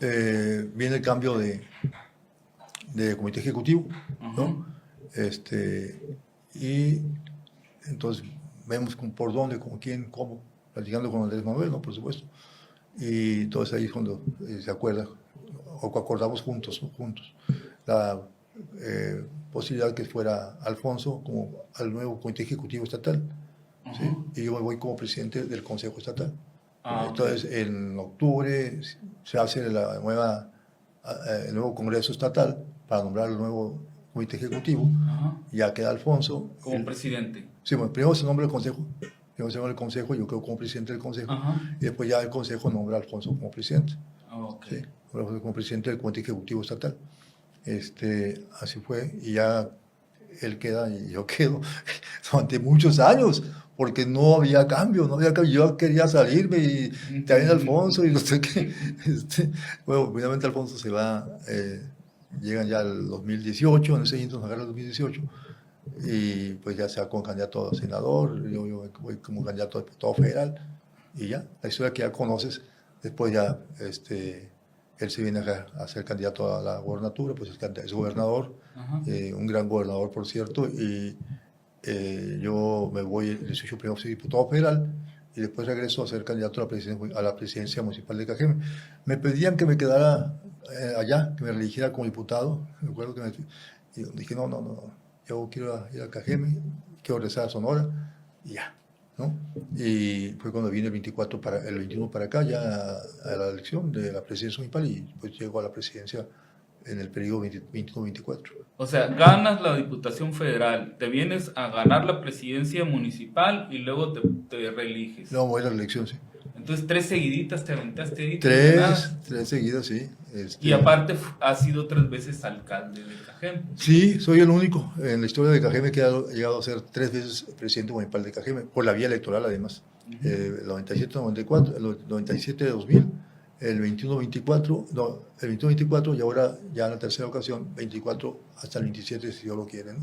viene el cambio de comité ejecutivo, ¿no? Y entonces vemos por dónde, con quién, cómo, platicando con Andrés Manuel, ¿no? Por supuesto. Y entonces ahí es cuando se acuerda, o acordamos juntos, ¿no? Juntos, la posibilidad que fuera Alfonso como al nuevo comité ejecutivo estatal, ¿sí? Y yo me voy como presidente del Consejo Estatal. Entonces, en octubre se hace el nuevo Congreso Estatal para nombrar el nuevo comité ejecutivo. Ya queda Alfonso como presidente. Sí, bueno, primero se nombra el Consejo. Primero se nombra el Consejo, yo quedo como presidente del Consejo. Y después ya el Consejo nombra a Alfonso como presidente. ¿Sí? Como presidente del Comité Ejecutivo Estatal. Así fue, y ya él queda y yo quedo durante muchos años, porque no había cambio, yo quería salirme y también Alfonso y no sé qué. Bueno, finalmente Alfonso se va, llegan ya al 2018, en ese año nos agarra el 2018, y pues ya sea como candidato a senador, yo voy como candidato a diputado federal, y ya, la historia que ya conoces, después ya, él se viene a ser candidato a la gobernatura, pues es gobernador, un gran gobernador, por cierto, y yo me voy el 18 primero a ser diputado federal y después regreso a ser candidato a la presidencia municipal de Cajeme. Me pedían que me quedara allá, que me religiera como diputado, me acuerdo y dije, no, yo quiero ir a Cajeme, quiero regresar a Sonora, y ya, ¿no? Y fue cuando vine el 21 para acá, ya a la elección de la presidencia municipal, y pues llego a la presidencia en el periodo 21-24. O sea, ganas la Diputación Federal, te vienes a ganar la presidencia municipal y luego te reeliges. No, voy a la reelección, sí. Entonces, 3 seguiditas te aventaste ahí. 3 seguidas, sí. Y aparte, has sido 3 veces alcalde de Cajeme. Sí, soy el único en la historia de Cajeme que ha llegado a ser 3 veces presidente municipal de Cajeme, por la vía electoral además. El 97-94, el 97-2000, el 21-24, no, el 21-24 y ahora ya en la tercera ocasión, 24 hasta el 27 si Dios lo quiere, ¿no?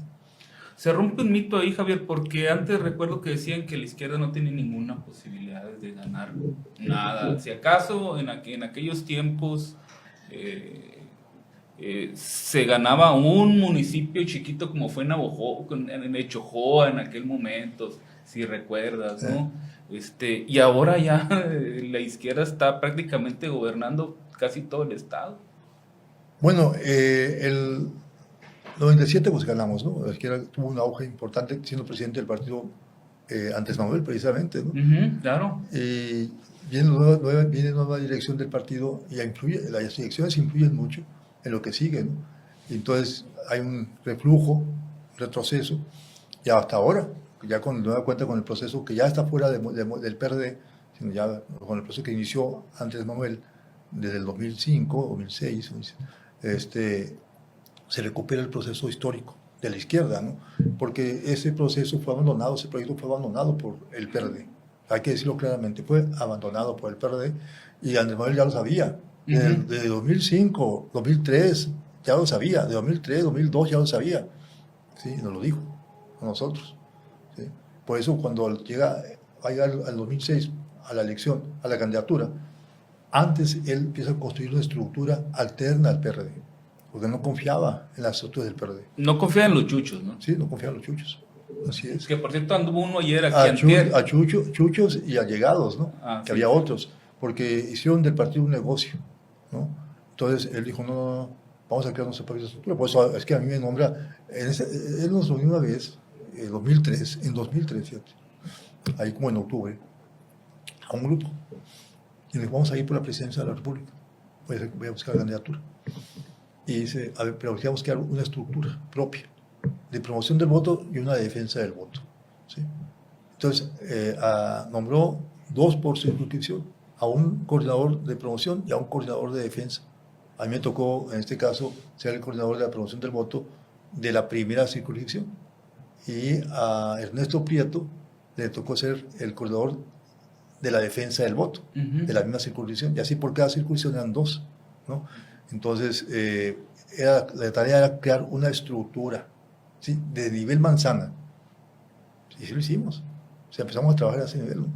Se rompe un mito ahí, Javier, porque antes recuerdo que decían que la izquierda no tiene ninguna posibilidad de ganar nada. Si acaso en aquellos tiempos se ganaba un municipio chiquito como fue Navojoa, en Echojoa en aquel momento, si recuerdas, ¿no? Y ahora ya la izquierda está prácticamente gobernando casi todo el estado. Bueno, el 97 pues ganamos, ¿no? La izquierda tuvo un auge importante siendo presidente del partido Andrés Manuel, precisamente, ¿no? Claro. Y viene nueva dirección del partido y las direcciones influyen mucho en lo que sigue, ¿no? Y entonces hay un reflujo, un retroceso, y hasta ahora, ya con nueva cuenta con el proceso que ya está fuera del PRD, sino ya con el proceso que inició Andrés Manuel desde el 2005, 2006, se recupera el proceso histórico de la izquierda, ¿no? Porque ese proceso fue abandonado, ese proyecto fue abandonado por el PRD. Hay que decirlo claramente, fue abandonado por el PRD y Andrés Manuel ya lo sabía. De 2005, 2003, ya lo sabía. De 2003, 2002 ya lo sabía. ¿Sí? Nos lo dijo a nosotros. ¿Sí? Por eso cuando va a llegar al 2006, a la elección, a la candidatura, antes él empieza a construir una estructura alterna al PRD, porque no confiaba en las estructuras del PRD. No confiaba en los chuchos, ¿no? Sí, no confiaba en los chuchos. Así es. Que por cierto anduvo uno ayer aquí a chuchos y allegados, ¿no? Que sí, había otros, porque hicieron del partido un negocio, ¿no? Entonces él dijo, no, vamos a crear nuestra propia estructura. Por eso es que a mí me nombra, él nos reunió una vez, en 2003, fíjate, ahí como en octubre, a un grupo, y le dijo, vamos a ir por la presidencia de la República, voy a buscar la candidatura. Y dice, a ver, pero tenemos que dar una estructura propia de promoción del voto y una de defensa del voto, ¿sí? Entonces, nombró 2 por circunscripción, a un coordinador de promoción y a un coordinador de defensa. A mí me tocó, en este caso, ser el coordinador de la promoción del voto de la primera circunscripción. Y a Ernesto Prieto le tocó ser el coordinador de la defensa del voto, de la misma circunscripción. Y así por cada circunscripción eran 2, ¿no? Entonces, la tarea era crear una estructura, ¿sí? De nivel manzana. Y sí lo hicimos. O sea, empezamos a trabajar a ese nivel, ¿no?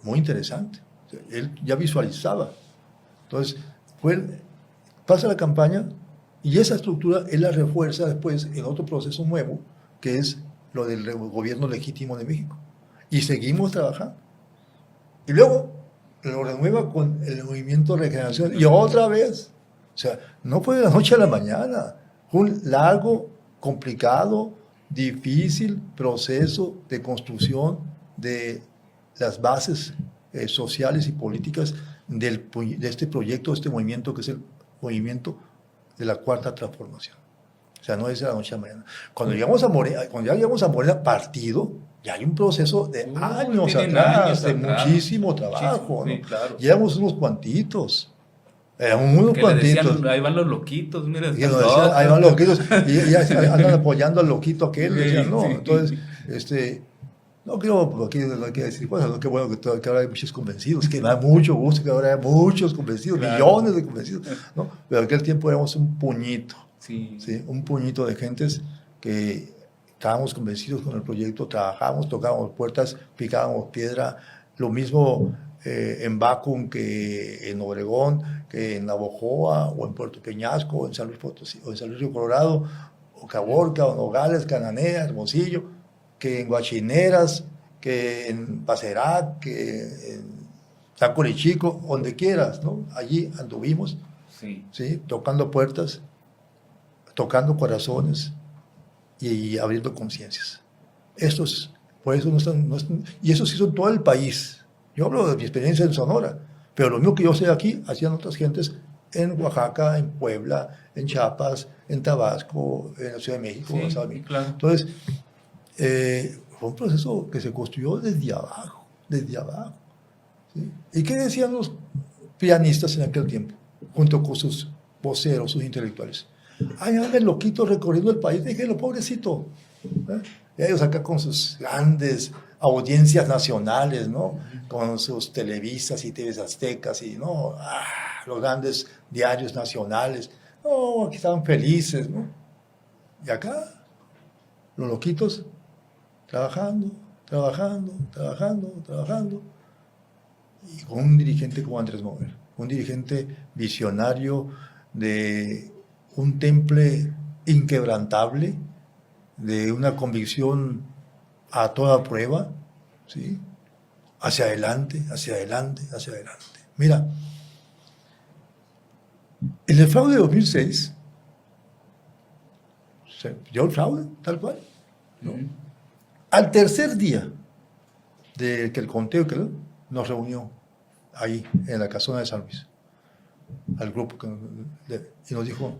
Muy interesante. O sea, él ya visualizaba. Entonces, pasa la campaña y esa estructura él la refuerza después en otro proceso nuevo, que es lo del gobierno legítimo de México. Y seguimos trabajando. Y luego lo renueva con el movimiento de regeneración y otra vez. O sea, no fue de la noche a la mañana. Fue un largo, complicado, difícil proceso de construcción de las bases sociales y políticas de este proyecto, de este movimiento que es el movimiento de la Cuarta Transformación. O sea, no es de la noche a la mañana. Cuando ya llegamos a Morena partido, ya hay un proceso de años atrás, de muchísimo trabajo. Sí, ¿no? claro. Llevamos unos cuantitos. Éramos unos Que cuantitos. le decían, ahí van los loquitos, mira, Y nos decían, ahí van los loquitos, y ya andan apoyando al loquito aquel. Sí, Decían, no. sí. Entonces, no quiero aquí no hay que decir, bueno, qué bueno que ahora hay muchos convencidos, que me da mucho gusto que ahora hay muchos convencidos, claro. Millones de convencidos, ¿no? Pero en aquel tiempo éramos un puñito, sí. Un puñito de gentes que estábamos convencidos con el proyecto, trabajábamos, tocábamos puertas, picábamos piedra, lo mismo en Bacum que en Obregón, que en Navojoa, o en Puerto Peñasco, o en San Luis Potosí, o en San Luis Río Colorado, o Caborca, o Nogales, Cananea, Hermosillo, que en Guachineras, que en Pacerac, que en San Corichico, donde quieras, ¿no? Allí anduvimos, ¿sí? Tocando puertas, tocando corazones y abriendo conciencias. Por eso no están, y eso se hizo en todo el país. Yo hablo de mi experiencia en Sonora, pero lo mismo que yo sé aquí, hacían otras gentes en Oaxaca, en Puebla, en Chiapas, en Tabasco, en la Ciudad de México. Sí, claro. Entonces, fue un proceso que se construyó desde abajo, ¿sí? ¿Y qué decían los pianistas en aquel tiempo, junto con sus voceros, sus intelectuales? Ay, anda el loquito recorriendo el país, déjenlo, pobrecito. Y ellos acá con sus grandes audiencias nacionales, ¿no? Con sus televisas y TVs aztecas y, ¿no? Los grandes diarios nacionales. No, aquí estaban felices, ¿no? Y acá, los loquitos, trabajando, y con un dirigente como Andrés Manuel, un dirigente visionario de un temple inquebrantable, de una convicción a toda prueba, ¿sí? Hacia adelante. Mira, en el fraude de 2006, se dio el fraude, tal cual, ¿no? Al tercer día de que el conteo quedó, nos reunió ahí, en la casona de San Luis, al grupo, y nos dijo,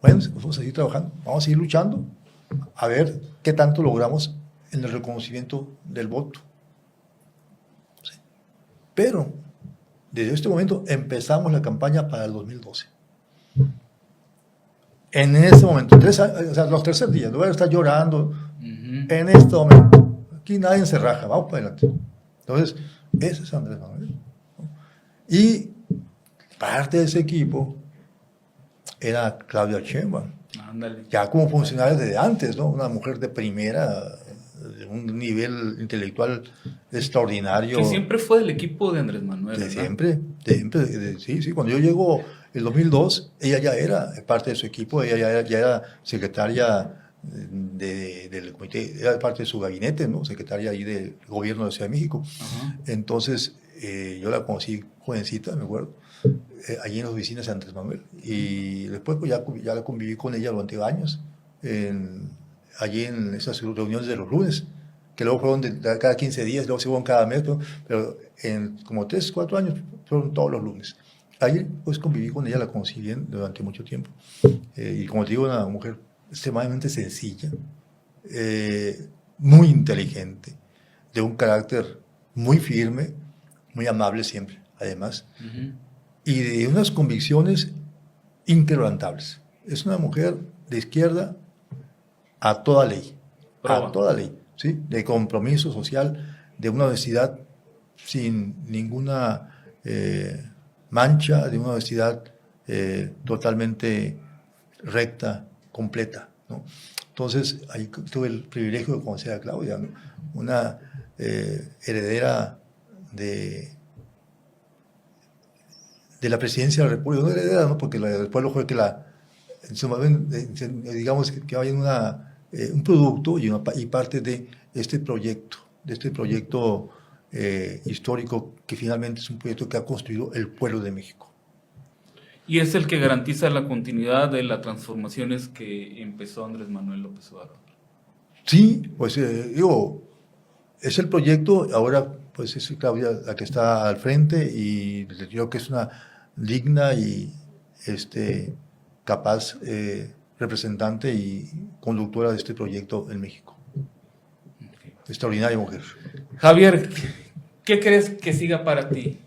bueno, vamos a seguir trabajando, vamos a seguir luchando, a ver qué tanto logramos en el reconocimiento del voto. Sí. Pero, desde este momento, empezamos la campaña para el 2012. En este momento, los terceros días, no voy a estar llorando. En este momento, aquí nadie se raja, vamos para adelante. Entonces, ese es Andrés Manuel, ¿no? Y parte de ese equipo era Claudia Sheinbaum, ya como funcionaria desde antes, ¿no? Una mujer de primera, de un nivel intelectual extraordinario. Que siempre fue del equipo de Andrés Manuel, ¿verdad? Siempre, sí. Cuando yo llego en 2002, ella ya era parte de su equipo, ella ya era secretaria del comité, era parte de su gabinete, ¿no? Secretaria ahí del gobierno de la Ciudad de México. Uh-huh. Entonces, yo la conocí jovencita, me acuerdo, allí en las oficinas de Andrés Manuel. Y después pues, ya la conviví con ella durante años, allí en esas reuniones de los lunes, que luego fueron cada 15 días, luego se fueron cada mes, pero en como 3, 4 años fueron todos los lunes. Allí pues conviví con ella, la conocí bien durante mucho tiempo. Y como te digo, una mujer extremadamente sencilla, muy inteligente, de un carácter muy firme, muy amable siempre, además, y de unas convicciones inquebrantables. Es una mujer de izquierda a toda ley, ¿sí? De compromiso social, de una honestidad sin ninguna mancha, de una honestidad totalmente recta, completa, ¿no? Entonces, ahí tuve el privilegio de conocer a Claudia, ¿no? Una heredera de la presidencia de la República, no heredera, ¿no? Porque el pueblo fue que digamos que hay un producto y parte de este proyecto, histórico, que finalmente es un proyecto que ha construido el pueblo de México. Y es el que garantiza la continuidad de las transformaciones que empezó Andrés Manuel López Obrador. Sí, pues es el proyecto, ahora pues es Claudia la que está al frente y creo que es una digna y capaz representante y conductora de este proyecto en México. Okay. Extraordinaria mujer. Javier, ¿qué crees que siga para ti?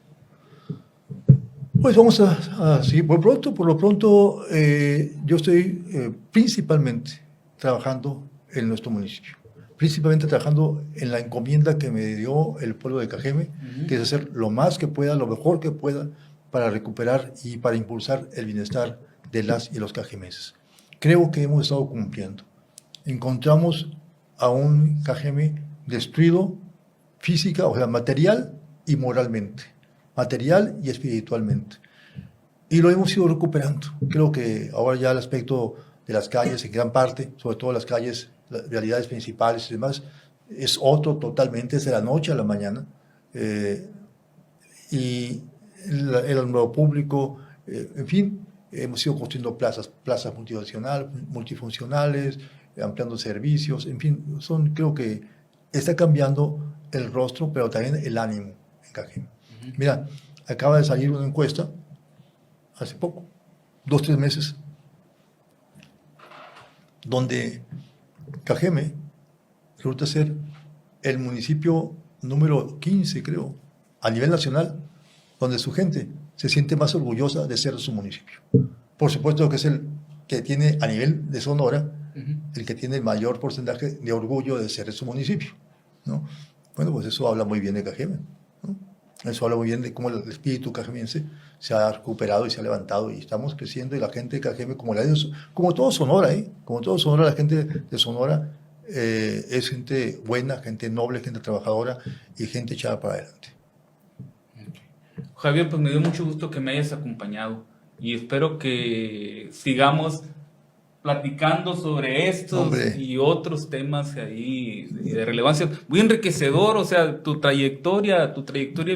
Pues vamos a seguir. Por lo pronto yo estoy principalmente trabajando en nuestro municipio, principalmente trabajando en la encomienda que me dio el pueblo de Cajeme, que es hacer lo más que pueda, lo mejor que pueda, para recuperar y para impulsar el bienestar de las y los cajemenses. Creo que hemos estado cumpliendo. Encontramos a un Cajeme destruido física, o sea, material y moralmente, material y espiritualmente. Y lo hemos ido recuperando. Creo que ahora ya el aspecto de las calles, en gran parte, sobre todo las calles, las realidades principales y demás, es otro totalmente, es de la noche a la mañana. Y el alumbrado público, en fin, hemos ido construyendo plazas multifuncionales, ampliando servicios, en fin, creo que está cambiando el rostro, pero también el ánimo en Cajeme. Mira, acaba de salir una encuesta, hace poco, 2-3 meses, donde Cajeme resulta ser el municipio número 15, creo, a nivel nacional, donde su gente se siente más orgullosa de ser su municipio. Por supuesto que es el que tiene a nivel de Sonora, el que tiene el mayor porcentaje de orgullo de ser su municipio, ¿no? Bueno, pues eso habla muy bien de Cajeme, ¿no? Eso habla muy bien de cómo el espíritu cajemense se ha recuperado y se ha levantado, y estamos creciendo, y la gente de Cajeme, como todo Sonora, como todo Sonora, la gente de Sonora es gente buena, gente noble, gente trabajadora y gente echada para adelante. Javier, pues me dio mucho gusto que me hayas acompañado y espero que sigamos platicando sobre estos y otros temas ahí de relevancia. Muy enriquecedor, o sea, tu trayectoria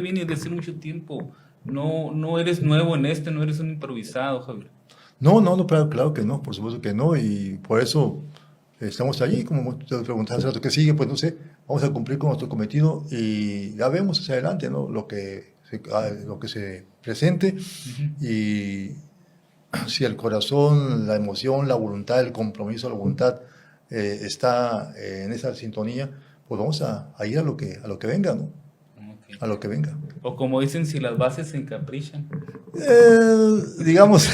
viene desde hace mucho tiempo. No eres nuevo en no eres un improvisado, Javier. No, claro que no, por supuesto que no, y por eso estamos allí. Como te preguntaste hace rato, ¿qué sigue? Pues no sé, vamos a cumplir con nuestro cometido y ya vemos hacia adelante, ¿no? Lo que se presente. Y si el corazón, la emoción, la voluntad, el compromiso, la voluntad está en esa sintonía, pues vamos a ir a lo que venga, ¿no? Okay. A lo que venga. O como dicen, si las bases se encaprichan. Digamos,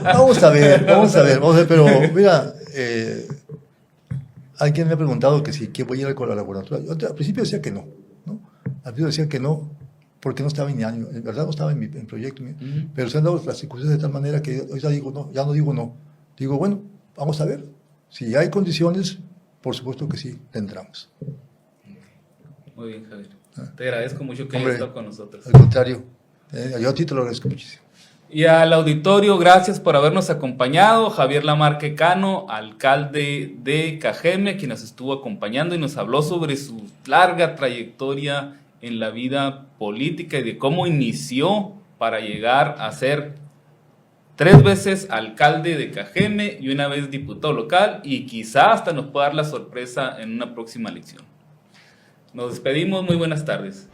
vamos a ver, pero mira, alguien me ha preguntado que si voy a ir al laboratorio. Yo al principio decía que no. Al principio decía que no, porque no estaba en mi año, en verdad no estaba en mi proyecto, pero se han dado las circunstancias de tal manera que hoy ya no digo no. Digo, bueno, vamos a ver, si hay condiciones, por supuesto que sí, entramos. Muy bien, Javier. Te agradezco mucho que hayas estado con nosotros. Al contrario, yo a ti te lo agradezco muchísimo. Y al auditorio, gracias por habernos acompañado. Javier Lamarque Cano, alcalde de Cajeme, quien nos estuvo acompañando y nos habló sobre su larga trayectoria en la vida política y de cómo inició para llegar a ser 3 veces alcalde de Cajeme y una vez diputado local, y quizá hasta nos pueda dar la sorpresa en una próxima elección. Nos despedimos, muy buenas tardes.